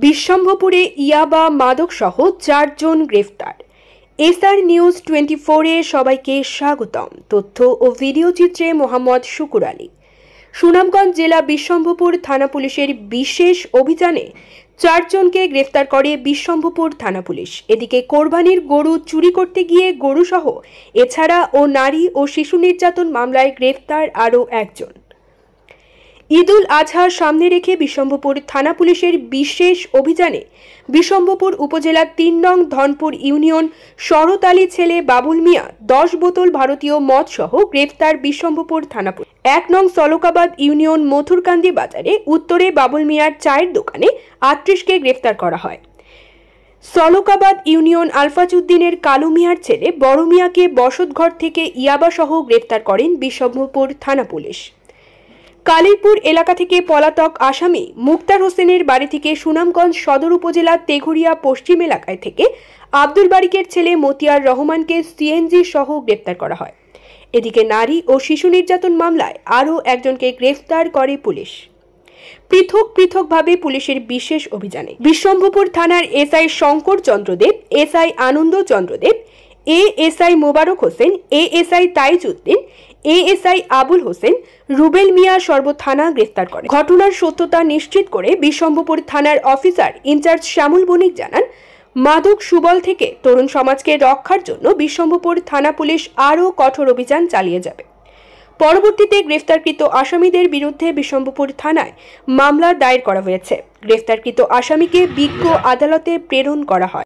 বিশ্বম্ভরপুরে ইয়াবা মাদক সহ 4 জন গ্রেফতার। এসআর নিউজ 24 এ সবাইকে স্বাগতম। তথ্য ও ভিডিও চিত্রে মোহাম্মদ শুকুর আলী। সুনামগঞ্জ জেলা বিশ্বম্ভরপুর থানা পুলিশের বিশেষ অভিযানে 4 জনকে গ্রেফতার করে বিশ্বম্ভরপুর থানা পুলিশ। এদিকে কোরবানির গরু চুরি করতে গিয়ে গরু সহ এছাড়া নারী ও শিশু নির্যাতন মামলায় গ্রেফতার আরও একজন। ঈদুল আজহার সামনে রেখে বিশ্বম্ভরপুর থানা পুলিশের বিশেষ অভিযানে বিশ্বম্ভরপুর উপজেলার 3 নং ধনপুর ইউনিয়ন শরৎআলী ছেলে বাবুল মিয়া 10 বোতল ভারতীয় মদ সহ গ্রেফতার বিশ্বম্ভরপুর থানা পুলিশ। 1 নং সলকাবাদ ইউনিয়ন মথুরকান্দি বাজারে উত্তরে বাবুল মিয়ার চায়ের দোকানে 38কে গ্রেফতার করা হয়। সলকাবাদ ইউনিয়ন আলফাজউদ্দিনের কালু মিয়ার ছেলে বড় মিয়াকে বসতঘর থেকে ইয়াবা সহ গ্রেফতার করেন বিশ্বম্ভরপুর থানা পুলিশ। কালিরপুর এলাকা থেকে পলাতক আসামি মুক্তার হোসেনের বাড়ি থেকে সুনামগঞ্জ সদর উপজেলার তেঘরিয়া পশ্চিম এলাকায় থেকে আব্দুল বারিকের ছেলে মতিয়ার রহমানকে সিএনজি সহ গ্রেফতার করা হয়। এদিকে নারী ও শিশু নির্যাতন মামলায় আরও একজনকে গ্রেফতার করে পুলিশ। পৃথকভাবে পুলিশের বিশেষ অভিযানে বিশ্বম্ভরপুর থানার এসআই শঙ্কর চন্দ্রদেব, এসআই আনন্দ Chandradev, ASI Mobarak Hossain, ASI Taizuddin, ASI Abul Hossain, Rubel মিয়া থানা গ্রেফতার করে। ঘটনার সত্যতা নিশ্চিত করে বিশ্বম্ভরপুর থানার অফিসার ইনচার্জ শ্যামল বণিক জানান, মাদক সুবল থেকে তরুণ সমাজকে রক্ষার জন্য বিশ্বম্ভরপুর থানা পুলিশ আরও কঠোর অভিযান চালিয়ে যাবে। পরবর্তীতে গ্রেফতারকৃত আসামিদের বিরুদ্ধে বিশ্বম্ভরপুর থানায় মামলা দায়ের করা হয়েছে। গ্রেফতারকৃত আসামিকে বিজ্ঞ আদালতে প্রেরণ করা হয়।